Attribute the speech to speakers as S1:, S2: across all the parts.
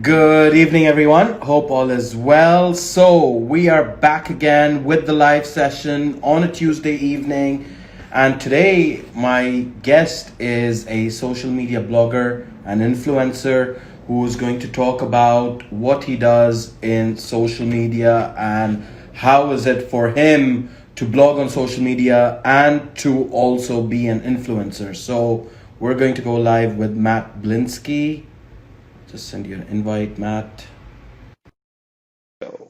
S1: Good evening, everyone. Hope all is well. So, we are back again with the live session on a Tuesday evening. And today, my guest is a social media blogger and influencer who is going to talk about what he does in social media and how is it for him to blog on social media and to also be an influencer. So, we're going to go live with Matt Blinsky. Just send you an invite, Matt. So,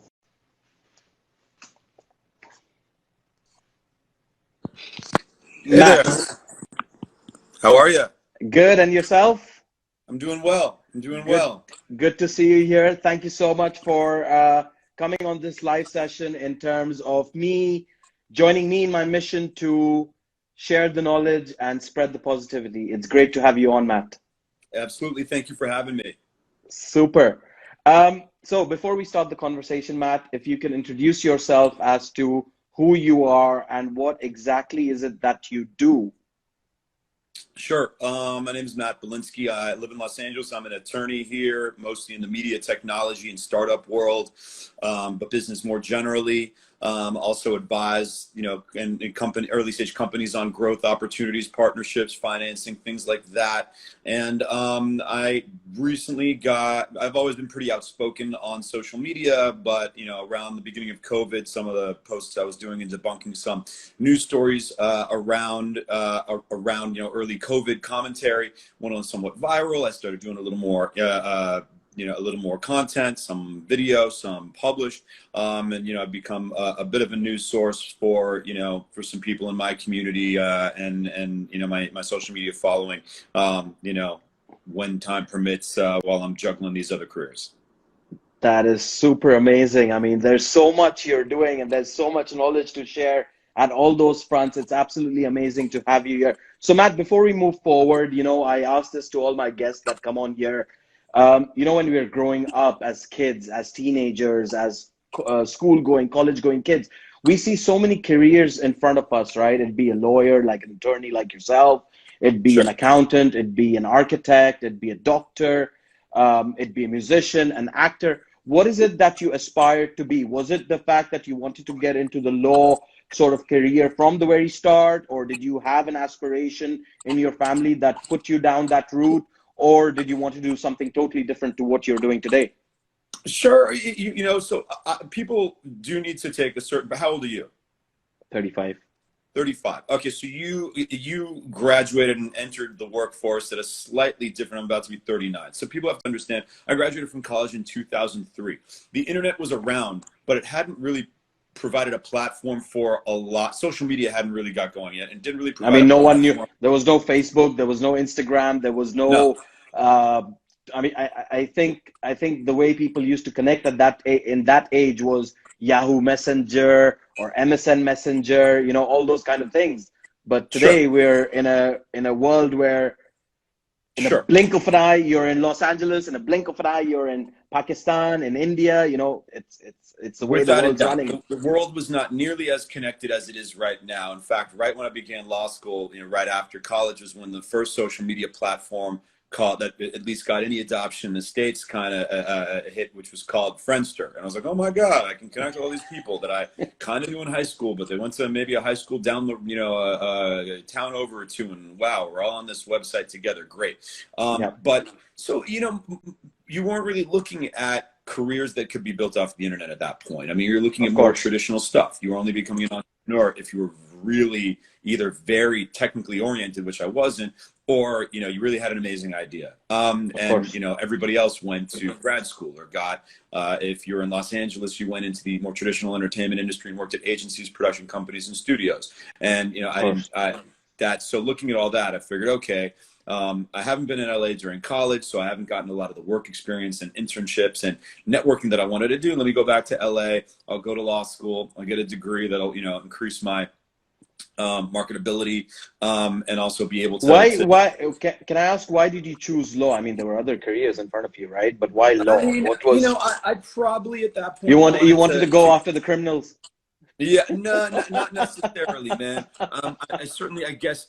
S2: Hey there.
S1: Matt,
S2: How are you?
S1: good, and yourself?
S2: I'm doing well. I'm doing
S1: Good,
S2: well.
S1: good to see you here. Thank you so much for coming on this live session in terms of joining me in my mission to share the knowledge and spread the positivity. It's great to have you on, Matt.
S2: Absolutely. Thank you for having me.
S1: Super. So before we start the conversation, Matt, if you can introduce yourself as to who you are and what exactly is it that you do.
S2: Sure. My name is Matt Belinsky. I live in Los Angeles. I'm an attorney here, mostly in the media technology and startup world, but business more generally. Also advise, and company, early stage companies on growth opportunities, partnerships, financing, things like that. And I recently I've always been pretty outspoken on social media, but around the beginning of COVID, some of the posts I was doing and debunking some news stories around early COVID commentary went on somewhat viral. I started doing a little more a little more content, some video, some published, and I've become a bit of a news source for for some people in my community and my social media following, when time permits, while I'm juggling these other careers.
S1: That is super amazing. I mean, there's so much you're doing and there's so much knowledge to share at all those fronts. It's absolutely amazing to have you here. So, Matt, before we move forward, I ask this to all my guests that come on here. When we were growing up as kids, as teenagers, as school-going, college-going kids, we see so many careers in front of us, right? It'd be a lawyer, like an attorney like yourself. It'd be
S2: Sure.
S1: an accountant. It'd be an architect. It'd be a doctor. It'd be a musician, an actor. What is it that you aspired to be? Was it the fact that you wanted to get into the law sort of career from the very start, or did you have an aspiration in your family that put you down that route, or did you want to do something totally different to what you're doing today?
S2: Sure. So people do need to take a certain, but how old are you?
S1: 35.
S2: 35. Okay, so you graduated and entered the workforce at a slightly different. I'm about to be 39. So people have to understand, I graduated from college in 2003. The internet was around, but it hadn't really provided a platform for a lot. Social media hadn't really got going yet and didn't really
S1: I
S2: provide
S1: mean,
S2: a
S1: no one knew.
S2: platform.
S1: There was no Facebook. There was no Instagram. There was
S2: No.
S1: no. I think the way people used to connect in that age was Yahoo Messenger or MSN Messenger. All those kind of things. But
S2: Sure.
S1: today we're in a world where in a
S2: Sure.
S1: blink of an eye you're in Los Angeles. In a blink of an eye you're in Pakistan, in India. It's the way the
S2: Without a
S1: world's
S2: doubt,
S1: running.
S2: the world was not nearly as connected as it is right now. In fact, right when I began law school, right after college was when the first social media platform called that at least got any adoption in the States kind of hit, which was called Friendster. And I was like, oh my God, I can connect with all these people that I kind of knew in high school, but they went to maybe a high school down the, a town over or two, and wow, we're all on this website together. Great.
S1: Yeah,
S2: But so, you weren't really looking at careers that could be built off the internet at that point. I mean, you're looking at
S1: of
S2: more
S1: course.
S2: traditional stuff. You were only becoming an entrepreneur if you were really either very technically oriented, which I wasn't, or you really had an amazing idea.
S1: Of course.
S2: Everybody else went to grad school or got if you're in Los Angeles, you went into the more traditional entertainment industry and worked at agencies, production companies, and studios. And
S1: Of course.
S2: so looking at all that, I figured, okay, I haven't been in LA during college, so I haven't gotten a lot of the work experience and internships and networking that I wanted to do. Let me go back to LA. I'll go to law school. I'll get a degree that'll increase my marketability, and also be able to.
S1: Why? Can I ask, why did you choose law? I mean, there were other careers in front of you, right? But why
S2: I
S1: law?
S2: mean,
S1: What was
S2: I probably at that point
S1: you wanted to go after the criminals?
S2: Yeah, no, not necessarily, man. I certainly, I guess,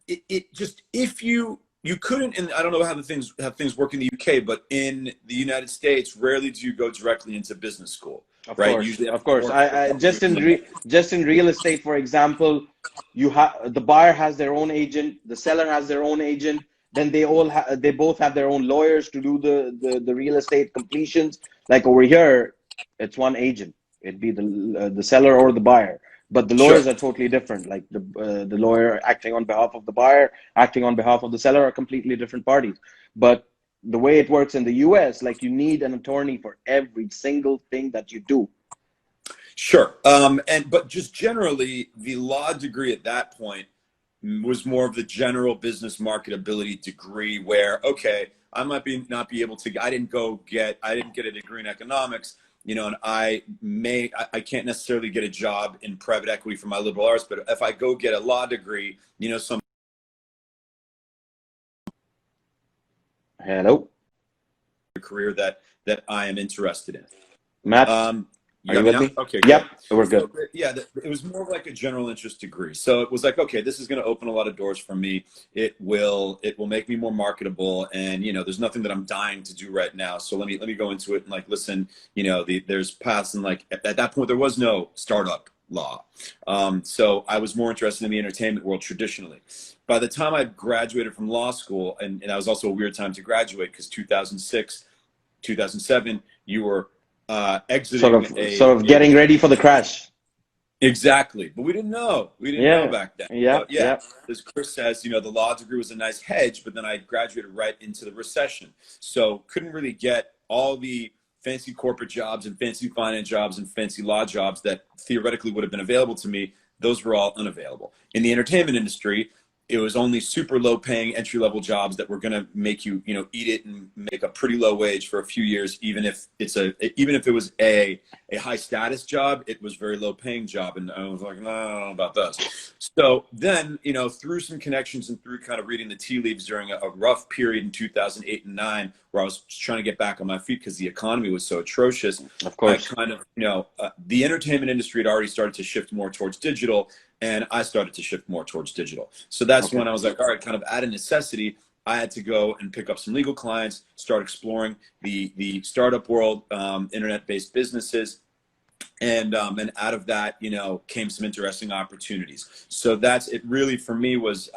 S2: it just, if you you couldn't, and I don't know how things work in the UK, but in the United States, rarely do you go directly into business school,
S1: Of
S2: right? You
S1: course,
S2: usually have
S1: of
S2: to
S1: course.
S2: work for a
S1: I
S2: couple
S1: just
S2: years.
S1: just in real estate, for example, you have the buyer has their own agent, the seller has their own agent. Then they both have their own lawyers to do the real estate completions. Like over here, it's one agent. It'd be the seller or the buyer, but the
S2: Sure.
S1: lawyers are totally different. Like the lawyer acting on behalf of the buyer, acting on behalf of the seller, are completely different parties. But the way it works in the US, like you need an attorney for every single thing that you do.
S2: Sure. But just generally, the law degree at that point was more of the general business marketability degree where, okay, I might not be able to, I didn't get a degree in economics, and I can't necessarily get a job in private equity for my liberal arts, but if I go get a law degree, some
S1: Hello,
S2: career that I am interested in.
S1: Matt.
S2: You
S1: Are you
S2: got me
S1: with
S2: now?
S1: me?
S2: Okay,
S1: Yep,
S2: good.
S1: we're
S2: So
S1: good.
S2: yeah, it was more of like a general interest degree. So it was like, okay, this is going to open a lot of doors for me. It will make me more marketable, and there's nothing that I'm dying to do right now. So let me go into it and like listen. There's paths, and like at that point there was no startup law. So I was more interested in the entertainment world traditionally. By the time I graduated from law school, and that was also a weird time to graduate because 2006, 2007, you were exiting
S1: Sort of getting ready for the crash.
S2: exactly, but we didn't know
S1: Yeah,
S2: back then.
S1: yeah,
S2: So yeah,
S1: yeah.
S2: as Chris says, the law degree was a nice hedge, but then I graduated right into the recession, so couldn't really get all the fancy corporate jobs and fancy finance jobs and fancy law jobs that theoretically would have been available to me. Those were all unavailable. In the entertainment industry, it was only super low paying entry level jobs that were going to make you, eat it and make a pretty low wage for a few years. Even if it was a high status job, it was very low paying job. And I was like, no, I don't know about this. So then, through some connections and through kind of reading the tea leaves during a rough period in 2008 and 9, where I was trying to get back on my feet because the economy was so atrocious.
S1: Of course.
S2: I kind of, the entertainment industry had already started to shift more towards digital, and I started to shift more towards digital. So that's
S1: Okay.
S2: when I was like, all right, kind of out of necessity, I had to go and pick up some legal clients, start exploring the startup world, internet-based businesses. And out of that, came some interesting opportunities. So that's it. Really, for me, was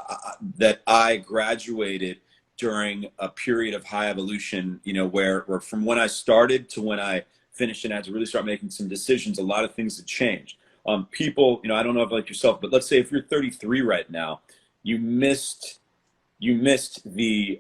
S2: that I graduated during a period of high evolution. Where from when I started to when I finished and had to really start making some decisions, a lot of things had changed. People, I don't know if like yourself, but let's say if you're 33 right now, you missed the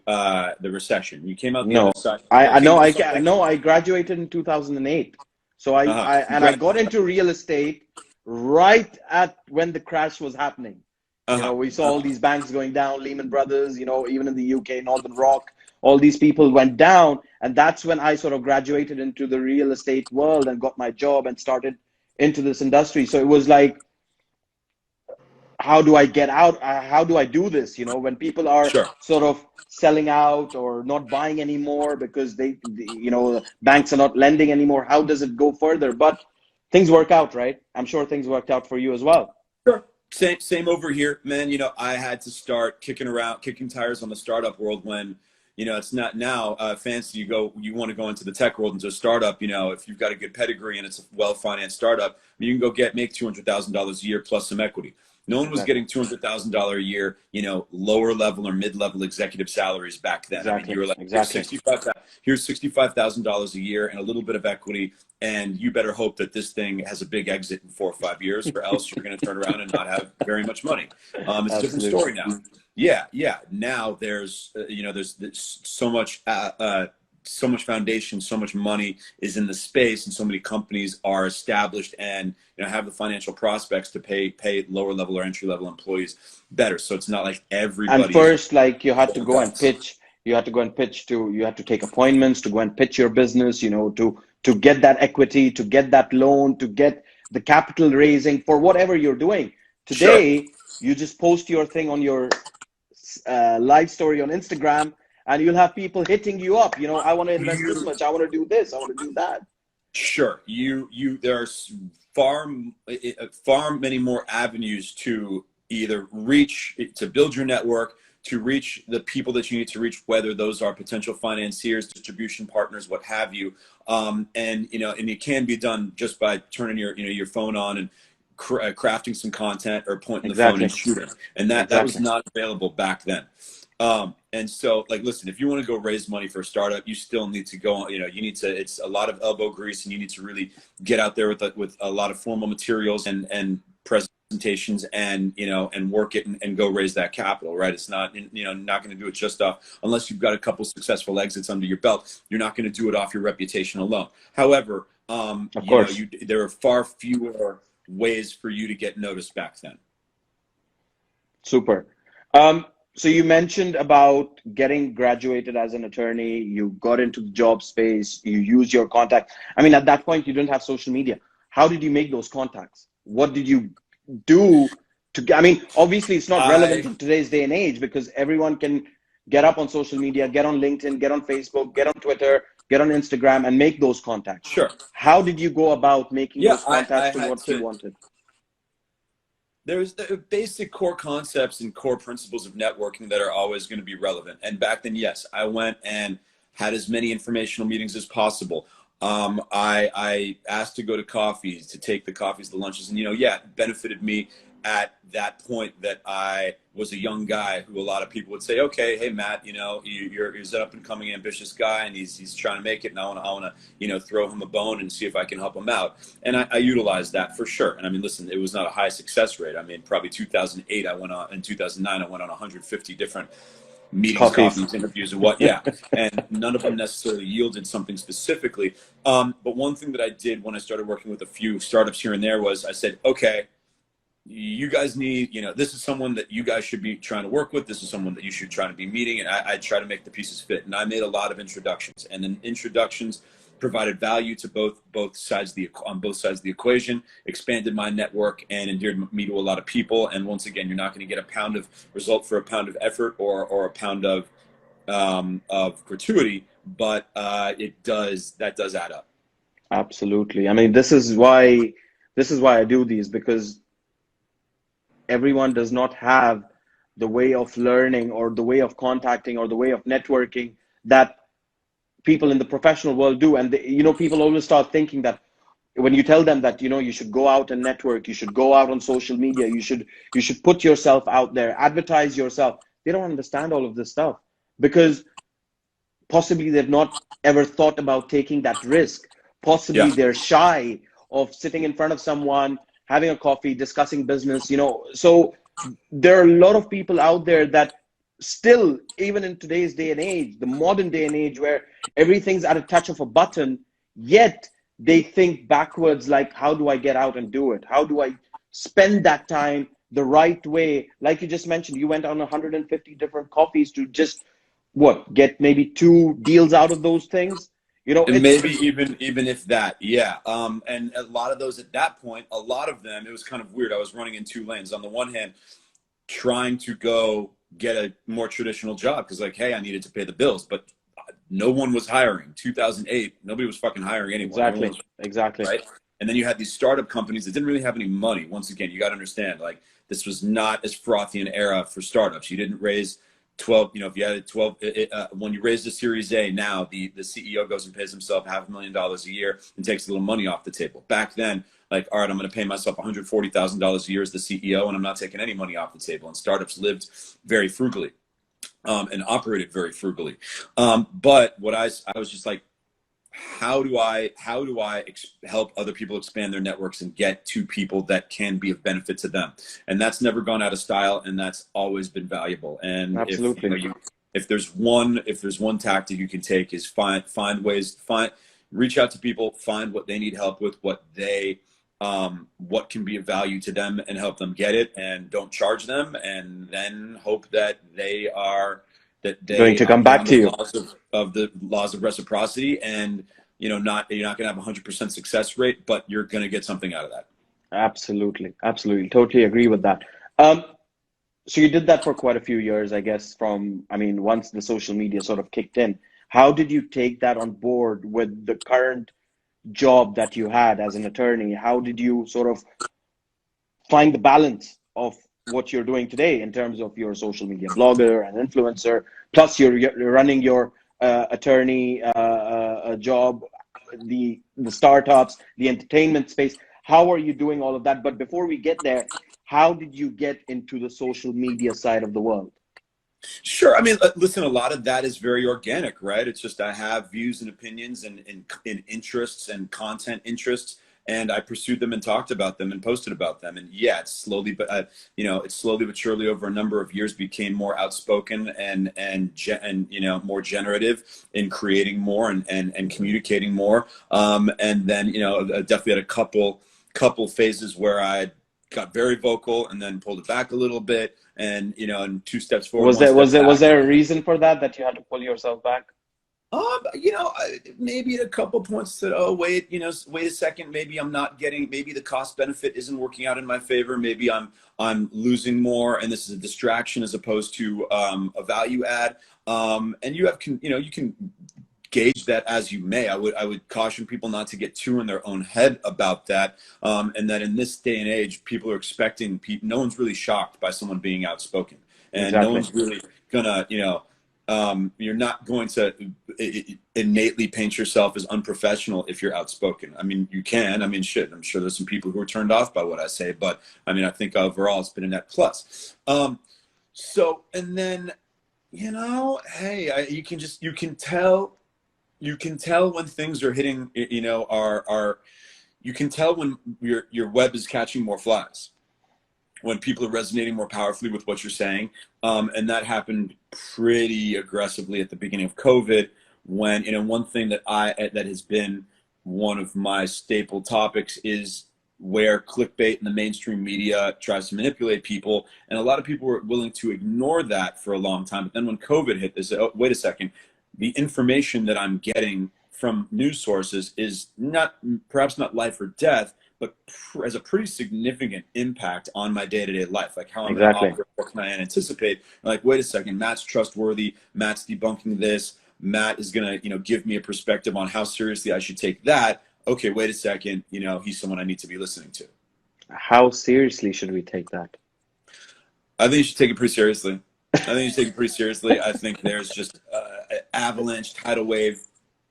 S2: recession. You came out the
S1: No,
S2: other side.
S1: I
S2: Came
S1: know.
S2: through something.
S1: No, I graduated in 2008. So
S2: Uh-huh.
S1: I got into real estate right at when the crash was happening.
S2: Uh-huh.
S1: We saw all these banks going down, Lehman Brothers, even in the UK, Northern Rock, all these people went down. And that's when I sort of graduated into the real estate world and got my job and started into this industry. So it was like, how do I get out? How do I do this? When people are
S2: Sure.
S1: sort of selling out or not buying anymore because banks are not lending anymore. How does it go further? But things work out, right? I'm sure things worked out for you as well.
S2: Sure. Same over here, man. I had to start kicking tires on the startup world when, it's not now fancy. You want to go into the tech world into a startup. If you've got a good pedigree and it's a well-financed startup, you can go make $200,000 a year plus some equity. No one was
S1: Exactly.
S2: getting $200,000 a year, lower level or mid-level executive salaries back then.
S1: Exactly.
S2: You were like,
S1: Exactly.
S2: here's $65,000 a year and a little bit of equity, and you better hope that this thing has a big exit in 4 or 5 years, or else you're going to turn around and not have very much money. It's a different story now. Yeah. Now there's so much foundation, so much money is in the space, and so many companies are established and have the financial prospects to pay lower level or entry level employees better. So it's not like everybody.
S1: And first, like you had to go and pitch. You had to take appointments to go and pitch your business. To get that equity, to get that loan, to get the capital raising for whatever you're doing. Today,
S2: Sure.
S1: you just post your thing on your live story on Instagram, and you'll have people hitting you up. I want to invest this much. I want to do this. I want to do that.
S2: Sure. There's far many more avenues to either reach, to build your network, to reach the people that you need to reach, whether those are potential financiers, distribution partners, what have you. And it can be done just by turning your phone on and crafting some content or pointing the phone and shooting. And that was not available back then. And so, like, listen, if you want to go raise money for a startup, you still need to go on, it's a lot of elbow grease, and you need to really get out there with a lot of formal materials and presentations and work it and go raise that capital, right? It's not, not going to do it just off, unless you've got a couple successful exits under your belt, you're not going to do it off your reputation alone. However, of course, there are far fewer ways for you to get noticed back then.
S1: Super. So you mentioned about getting graduated as an attorney, you got into the job space, you used your contact. I mean, at that point, you didn't have social media. How did you make those contacts? What did you do I mean, obviously it's not relevant in today's day and age, because everyone can get up on social media, get on LinkedIn, get on Facebook, get on Twitter, get on Instagram, and make those contacts.
S2: Sure.
S1: How did you go about making those contacts to what you wanted?
S2: There's the basic core concepts and core principles of networking that are always going to be relevant. And back then, yes, I went and had as many informational meetings as possible. I asked to go to coffees, to take the coffees, the lunches, and it benefited me at that point that I was a young guy who a lot of people would say, okay, hey Matt, you're an up and coming ambitious guy, and he's trying to make it, and I want to throw him a bone and see if I can help him out. And I utilized that for sure. And I mean, listen, it was not a high success rate. I mean, probably 2008 in 2009 I went on 150 different meetings, coffees, interviews, and and none of them necessarily yielded something specifically. But one thing that I did when I started working with a few startups here and there was I said, okay, you guys need, this is someone that you guys should be trying to work with. This is someone that you should try to be meeting. And I try to make the pieces fit. And I made a lot of introductions, and then introductions provided value to both sides on both sides of the equation, expanded my network, and endeared me to a lot of people. And once again, you're not going to get a pound of result for a pound of effort or a pound of gratuity, but that does add up.
S1: Absolutely. I mean, this is why I do these, because everyone does not have the way of learning or the way of contacting or the way of networking that people in the professional world do. And people always start thinking that when you tell them that you should go out and network, you should go out on social media, you should put yourself out there, advertise yourself, they don't understand all of this stuff, because possibly they've not ever thought about taking that risk. Possibly they're shy of sitting in front of someone, having a coffee, discussing business, So there are a lot of people out there that still, even in today's day and age, the modern day and age, where everything's at a touch of a button, yet they think backwards, like, how do I get out and do it? How do I spend that time the right way? Like you just mentioned, you went on 150 different coffees to just, get maybe 2 deals out of those things?
S2: And maybe even if that, and a lot of those at that point, a lot of them, it was kind of weird. I was running in 2 lanes. On the one hand, trying to go get a more traditional job, because hey, I needed to pay the bills, but no one was hiring. 2008, nobody was fucking hiring anyone.
S1: Exactly.
S2: Right. And then you had these startup companies that didn't really have any money. Once again, you got to understand, this was not as frothy an era for startups. You didn't raise 12, if you had 12, when you raise the Series A now, the CEO goes and pays himself $500,000 a year and takes a little money off the table. Back then, all right, I'm going to pay myself $140,000 a year as the CEO, and I'm not taking any money off the table. And startups lived very frugally and operated very frugally. But what I was just like, how do I help other people expand their networks and get to people that can be of benefit to them? And that's never gone out of style, and that's always been valuable. And
S1: absolutely,
S2: if there's one tactic you can take, is reach out to people, find what they need help with, what can be of value to them, and help them get it, and don't charge them, and then hope that they are going to come back to you of the laws of reciprocity, and you're not going to have 100% success rate, but you're going to get something out of that.
S1: Absolutely, totally agree with that. So you did that for quite a few years, I guess, once the social media sort of kicked in. How did you take that on board with the current job that you had as an attorney? How did you sort of find the balance of what you're doing today in terms of your social media blogger and influencer, plus you're running your attorney job, the startups, the entertainment space. How are you doing all of that? But before we get there, how did you get into the social media side of the world?
S2: Sure. I mean, listen, a lot of that is very organic, right? It's just I have views and opinions and interests and content interests, and I pursued them and talked about them and posted about them. And yeah, it's slowly, but it's slowly but surely over a number of years became more outspoken and more generative in creating more and communicating more. And then I definitely had a couple phases where I got very vocal and then pulled it back a little bit, and two steps forward.
S1: Was there a reason for that you had to pull yourself back?
S2: Maybe at a couple points said, oh, wait a second, maybe the cost benefit isn't working out in my favor. Maybe I'm losing more, and this is a distraction as opposed to a value add. And you can gauge that as you may. I would caution people not to get too in their own head about that. And that in this day and age, people are expecting no one's really shocked by someone being outspoken, and
S1: exactly.
S2: No one's really gonna, you're not going to innately paint yourself as unprofessional if you're outspoken. I mean, you can. I mean, shit, I'm sure there's some people who are turned off by what I say, but I mean, I think overall it's been a net plus. And then, hey, you can tell when things are hitting, you can tell when your web is catching more flies, when people are resonating more powerfully with what you're saying. And that happened pretty aggressively at the beginning of COVID, when, one thing that has been one of my staple topics is where clickbait and the mainstream media tries to manipulate people. And a lot of people were willing to ignore that for a long time. But then when COVID hit, they said, oh, wait a second, the information that I'm getting from news sources is perhaps not life or death, but has a pretty significant impact on my day-to-day life, like how I'm going to operate, what can I anticipate? Like, wait a second, Matt's trustworthy, Matt's debunking this, Matt is going to, give me a perspective on how seriously I should take that. Okay, wait a second, he's someone I need to be listening to.
S1: How seriously should we take that?
S2: I think you should take it pretty seriously. I think there's just an avalanche, tidal wave,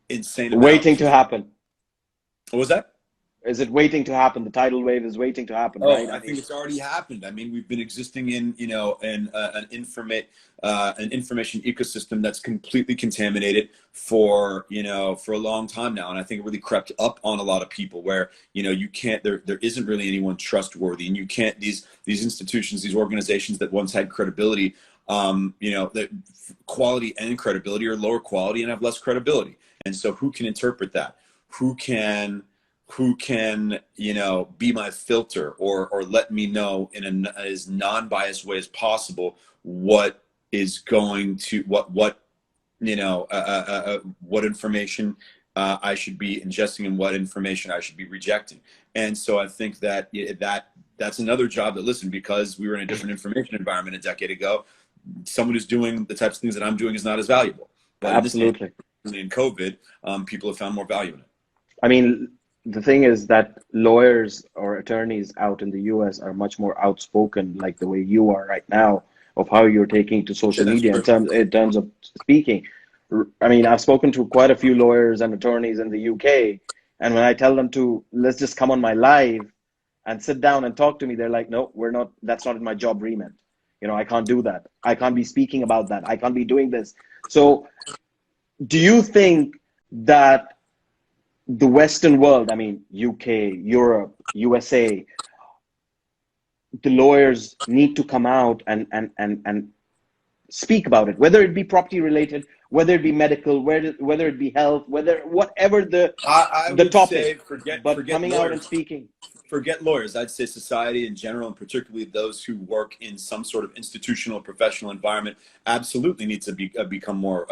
S2: insane.
S1: Waiting to happen.
S2: What was that?
S1: Is it waiting to happen? The tidal wave is waiting to happen,
S2: right? I think it's already happened. I mean, we've been existing in, an information ecosystem that's completely contaminated for a long time now. And I think it really crept up on a lot of people where, you can't, there isn't really anyone trustworthy, and you can't, these institutions, these organizations that once had credibility, that quality and credibility are lower quality and have less credibility. And so who can interpret that? Who can be my filter or let me know in as non-biased way as possible what is going to what information I should be ingesting and what information I should be rejecting. And so I think that's another job that, listen, because we were in a different information environment a decade ago, someone who's doing the types of things that I'm doing is not as valuable. But
S1: absolutely,
S2: in COVID, people have found more value in it.
S1: I mean, the thing is that lawyers or attorneys out in the US are much more outspoken, like the way you are right now, of how you're taking to social media in terms of speaking. I mean, I've spoken to quite a few lawyers and attorneys in the UK, and when I tell them to, let's just come on my live and sit down and talk to me, they're like, no, we're not, that's not in my job remit. I can't do that. I can't be speaking about that. I can't be doing this. So do you think that the Western world, I mean, UK, Europe, USA, the lawyers need to come out and speak about it, whether it be property related, whether it be medical, whether it be health, whatever the topic, but coming out and speaking.
S2: Forget lawyers. I'd say society in general, and particularly those who work in some sort of institutional, professional environment, absolutely need to become more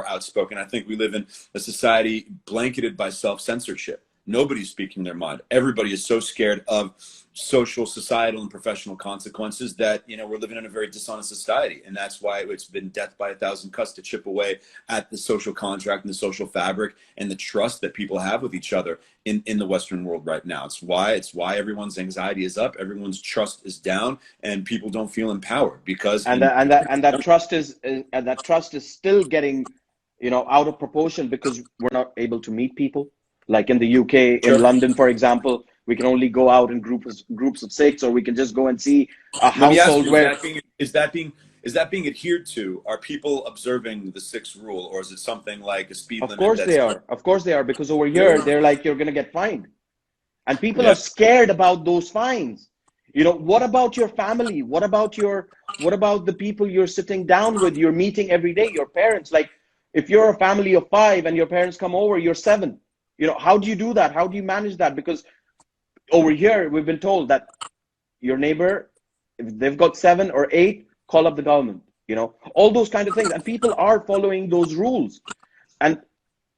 S2: outspoken. I think we live in a society blanketed by self-censorship. Nobody's speaking their mind. Everybody is so scared of social, societal, and professional consequences that, you know, we're living in a very dishonest society. And that's why it's been death by a thousand cuts to chip away at the social contract and the social fabric and the trust that people have with each other in the Western world right now. It's why everyone's anxiety is up, everyone's trust is down, and people don't feel empowered because
S3: that trust is still getting, you know, out of proportion because we're not able to meet people. Like in the UK,
S2: Sure.
S3: in London, for example, we can only go out in groups of 6, or we can just go and see a household where.
S2: Is that being adhered to? Are people observing the 6 rule, or is it something like a speed limit?
S3: Of course they are. Of course they are, because over here they're like, you're gonna get fined, and people are scared about those fines. You know, what about your family? What about the people you're sitting down with, you're meeting every day, your parents? Like, if you're a family of 5 and your parents come over, you're 7. You know, how do you do that? How do you manage that? Because over here, we've been told that your neighbor, if they've got 7 or 8, call up the government, you know, all those kind of things. And people are following those rules. And,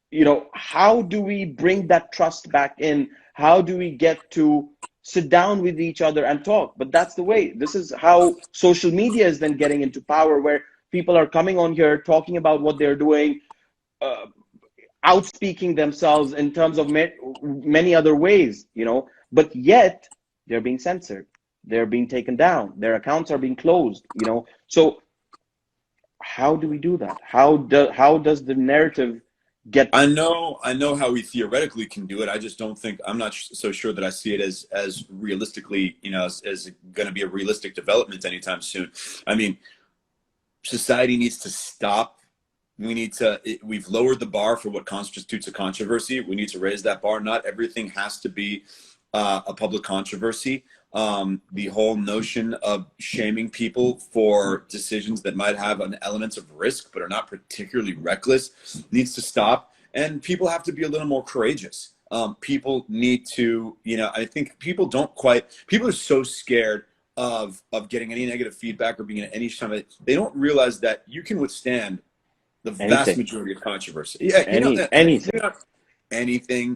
S3: you know, how do we bring that trust back in? How do we get to sit down with each other and talk? But that's the way. This is how social media is then getting into power, where people are coming on here, talking about what they're doing, outspeaking themselves in terms of many other ways, you know, but yet they're being censored, they're being taken down, their accounts are being closed, you know. So how do we do that? How does the narrative get?
S2: I know how we theoretically can do it. I just don't think, I'm not so sure that I see it as realistically, you know, as going to be a realistic development anytime soon. I mean, society needs to stop. We've lowered the bar for what constitutes a controversy. We need to raise that bar. Not everything has to be a public controversy. The whole notion of shaming people for decisions that might have an element of risk but are not particularly reckless needs to stop. And people have to be a little more courageous. People need to, you know, I think people are so scared of getting any negative feedback or being in any kind of, they don't realize that you can withstand the vast majority of controversy. Yeah, anything,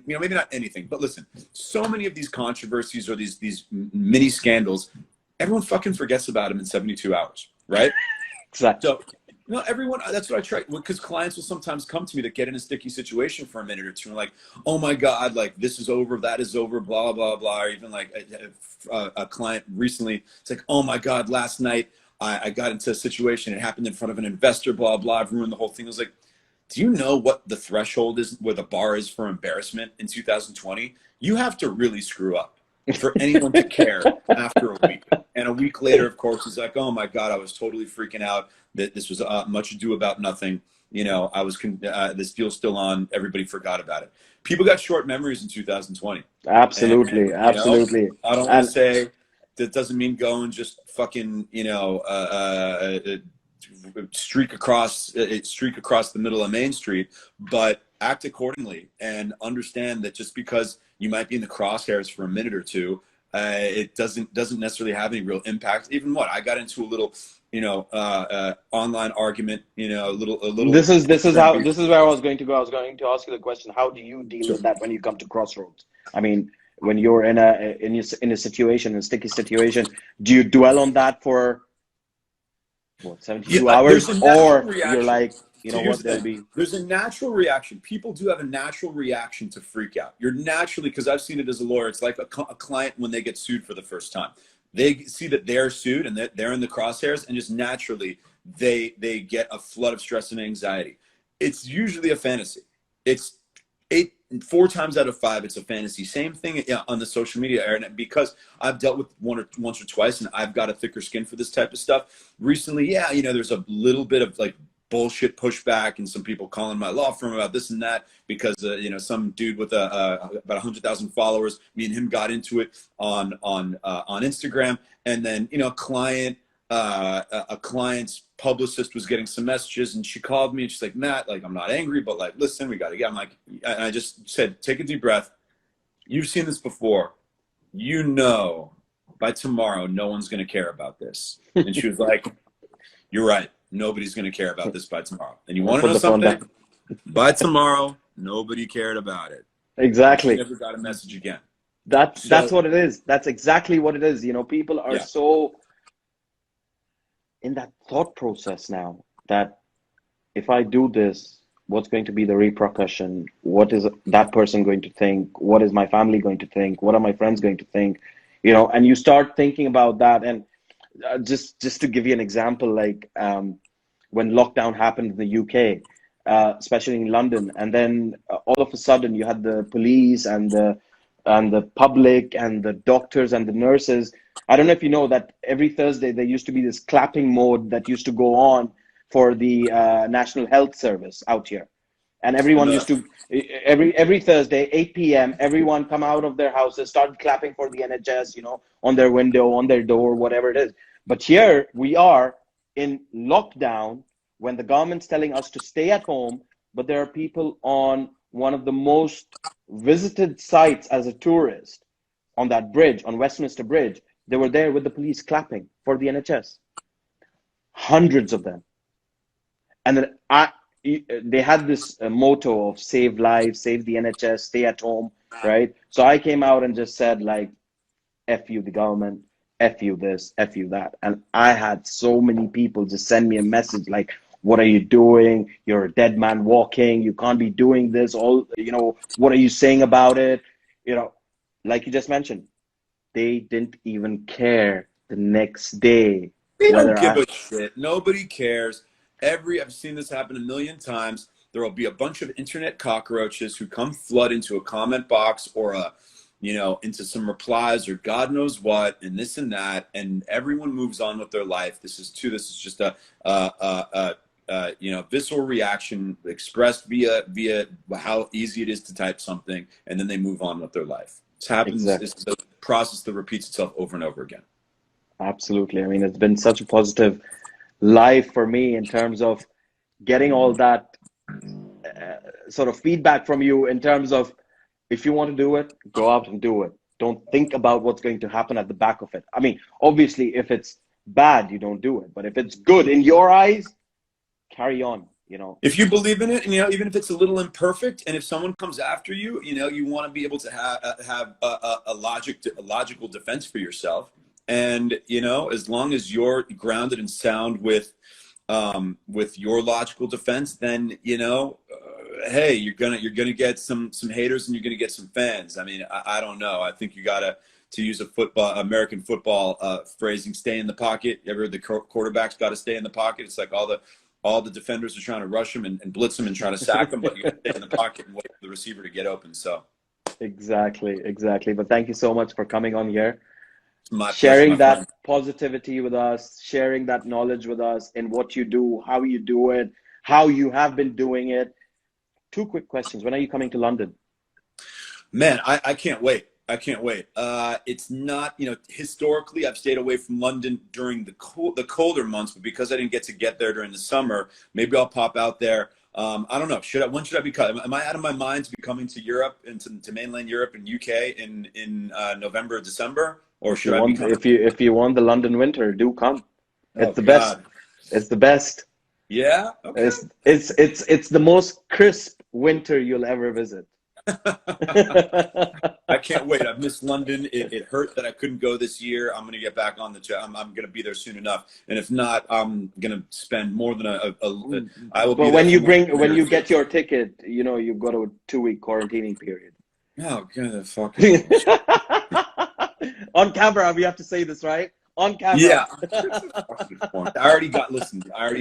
S2: you know, maybe not anything, but listen, so many of these controversies or these mini scandals, everyone fucking forgets about them in 72 hours, right?
S3: Exactly.
S2: So, you know, everyone, that's what I try, because clients will sometimes come to me that get in a sticky situation for a minute or two and like, oh my God, like this is over, that is over, blah, blah, blah. Or even like a client recently, it's like, oh my God, last night I got into a situation, it happened in front of an investor, blah, blah, I've ruined the whole thing. I was like, do you know what the threshold is, where the bar is for embarrassment in 2020? You have to really screw up for anyone to care after a week. And a week later, of course, it's like, oh my God, I was totally freaking out that this was much ado about nothing. You know, I was this deal's still on. Everybody forgot about it. People got short memories in 2020.
S3: Absolutely, absolutely.
S2: You know, I don't want to say that doesn't mean go and just fucking, you know, streak across the middle of Main Street, but act accordingly and understand that just because you might be in the crosshairs for a minute or two, it doesn't necessarily have any real impact. Even what I got into a little, you know, online argument, you know, a little. This is
S3: where I was going to go. I was going to ask you the question: how do you deal with that when you come to crossroads? I mean, when you're in a situation, a sticky situation, do you dwell on that for 72 hours, or you're like, you know what,
S2: there's a natural reaction. People do have a natural reaction to freak out. You're naturally, because I've seen it as a lawyer, it's like a client when they get sued for the first time. They see that they're sued and that they're in the crosshairs, and just naturally they get a flood of stress and anxiety. It's usually a fantasy. It's 4 times out of 5, it's a fantasy. Same thing on the social media era, because I've dealt with once or twice, and I've got a thicker skin for this type of stuff. Recently, yeah, you know, there's a little bit of like bullshit pushback and some people calling my law firm about this and that because you know, some dude with about 100,000 followers, me and him got into it on Instagram, and then, you know, a client's publicist was getting some messages, and she called me and she's like, Matt, like, I'm not angry, but like, listen, we got to get. I'm like, and I just said, take a deep breath. You've seen this before. You know, by tomorrow, no one's going to care about this. And she was like, you're right. Nobody's going to care about this by tomorrow. And you want to know something? By tomorrow, nobody cared about it.
S3: Exactly.
S2: Never got a message again.
S3: That's what it is. That's exactly what it is. You know, people are so in that thought process now that if I do this, what's going to be the repercussion? What is that person going to think? What is my family going to think? What are my friends going to think? You know, and you start thinking about that. And just to give you an example, like when lockdown happened in the UK, especially in London, and then all of a sudden you had the police and the public and the doctors and the nurses. I don't know if you know that every Thursday there used to be this clapping mode that used to go on for the National Health Service out here, and everyone used to every Thursday 8 p.m. everyone come out of their houses, start clapping for the NHS, you know, on their window, on their door, whatever it is. But here we are in lockdown when the government's telling us to stay at home, but there are people on one of the most visited sites as a tourist on that bridge, on Westminster Bridge. They were there with the police clapping for the NHS. Hundreds of them. And then they had this motto of save lives, save the NHS, stay at home, right? So I came out and just said, like, F you, the government, F you this, F you that. And I had so many people just send me a message like, what are you doing? You're a dead man walking. You can't be doing this. All, you know, what are you saying about it? You know, like you just mentioned, they didn't even care the next day.
S2: They don't give a shit. Nobody cares. I've seen this happen a million times. There will be a bunch of internet cockroaches who come flood into a comment box or into some replies or God knows what, and this and that, and everyone moves on with their life. This is just a visceral reaction expressed via how easy it is to type something, and then they move on with their life. It happens. Exactly. It's a process that repeats itself over and over again.
S3: Absolutely. I mean, it's been such a positive life for me in terms of getting all that sort of feedback from you in terms of, if you want to do it, go out and do it. Don't think about what's going to happen at the back of it. I mean, obviously, if it's bad, you don't do it. But if it's good in your eyes, carry on, you know.
S2: If you believe in it, and, you know, even if it's a little imperfect, and if someone comes after you, you know, you want to be able to have a logical defense for yourself. And, you know, as long as you're grounded and sound with your logical defense, then, you know, hey, you're gonna get some haters and you're gonna get some fans. I mean, I don't know. I think you gotta, to use American football phrasing, stay in the pocket. You ever heard the quarterback's got to stay in the pocket? It's like all the defenders are trying to rush him and blitz him and try to sack him, but you gotta stay in the pocket and wait for the receiver to get open. So
S3: exactly. But thank you so much for coming on here.
S2: Sharing
S3: that positivity with us, sharing that knowledge with us in what you do, how you do it, how you have been doing it. 2 quick questions. When are you coming to London?
S2: Man, I can't wait. It's not, you know, historically I've stayed away from London during the colder months, but because I didn't get there during the summer, maybe I'll pop out there. I don't know. When should I be coming? Am I out of my mind to be coming to Europe and to mainland Europe and UK in November or December? Or should I be coming?
S3: If you want the London winter, do come. It's the best. It's the best.
S2: Yeah. Okay.
S3: It's the most crisp winter you'll ever visit.
S2: I can't wait. I've missed London. It hurt that I couldn't go this year. I'm going to get back on the job. I'm going to be there soon enough. And if not, I'm going to spend more than I will. But
S3: when you get your ticket, you know, you've got a 2-week quarantining period.
S2: Oh, God, the fuck.
S3: On camera, we have to say this, right? On camera.
S2: Yeah. I already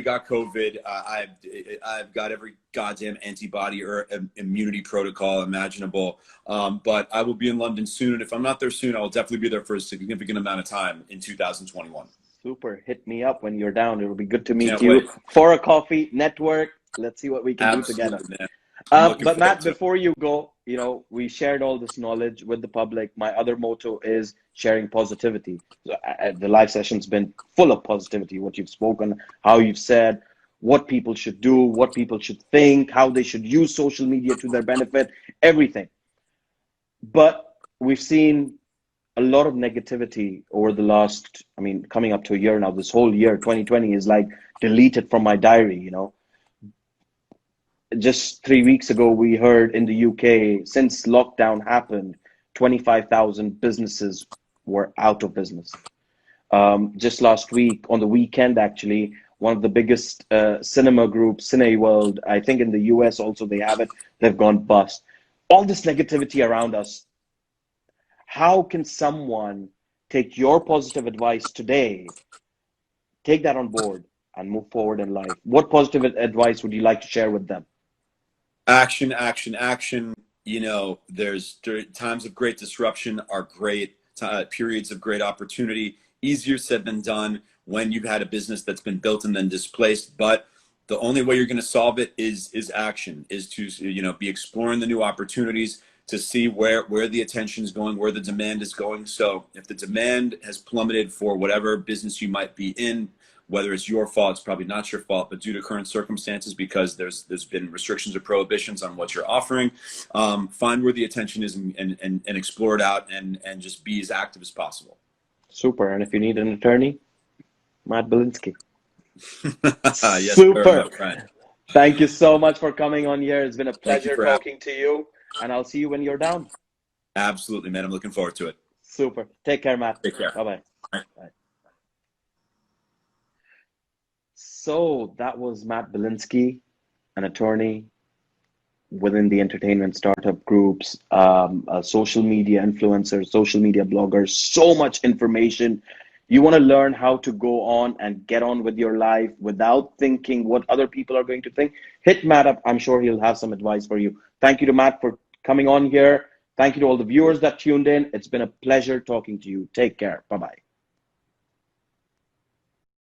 S2: got COVID. I've got every goddamn antibody or immunity protocol imaginable. But I will be in London soon. And if I'm not there soon, I will definitely be there for a significant amount of time in 2021.
S3: Super. Hit me up when you're down. It'll be good to meet you for a coffee, network. Let's see what we can do together.
S2: Man.
S3: But Matt, before you go, you know, we shared all this knowledge with the public. My other motto is sharing positivity. The live session's been full of positivity, what you've spoken, how you've said, what people should do, what people should think, how they should use social media to their benefit, everything. But we've seen a lot of negativity over the last, I mean, coming up to a year now. This whole year, 2020, is like deleted from my diary, you know. just 3 weeks ago, we heard in the UK, since lockdown happened, 25,000 businesses were out of business. Just last week, on the weekend, actually, one of the biggest cinema groups, Cineworld, I think in the US also they have it, they've gone bust. All this negativity around us, how can someone take your positive advice today, take that on board, and move forward in life? What positive advice would you like to share with them?
S2: Action, action, action. You know, there's times of great disruption are great, periods of great opportunity. Easier said than done when you've had a business that's been built and then displaced. But the only way you're going to solve it is action, is to, you know, be exploring the new opportunities, to see where the attention is going, where the demand is going. So if the demand has plummeted for whatever business you might be in, whether it's your fault, it's probably not your fault, but due to current circumstances, because there's been restrictions or prohibitions on what you're offering, find where the attention is and explore it out, and just be as active as possible.
S3: Super. And if you need an attorney, Matt Belinsky.
S2: Yes,
S3: super.
S2: Sir, my friend.
S3: Thank you so much for coming on here. It's been a
S2: Thank you
S3: pleasure
S2: for
S3: talking to you, and I'll see you when you're down.
S2: Absolutely, man. I'm looking forward to it.
S3: Super. Take care, Matt.
S2: Take care.
S3: Bye-bye.
S2: Bye.
S3: Bye. So that was Matt Belinsky, an attorney within the entertainment startup groups, a social media influencer, social media blogger. So much information. You want to learn how to go on and get on with your life without thinking what other people are going to think. Hit Matt up. I'm sure he'll have some advice for you. Thank you to Matt for coming on here. Thank you to all the viewers that tuned in. It's been a pleasure talking to you. Take care. Bye-bye.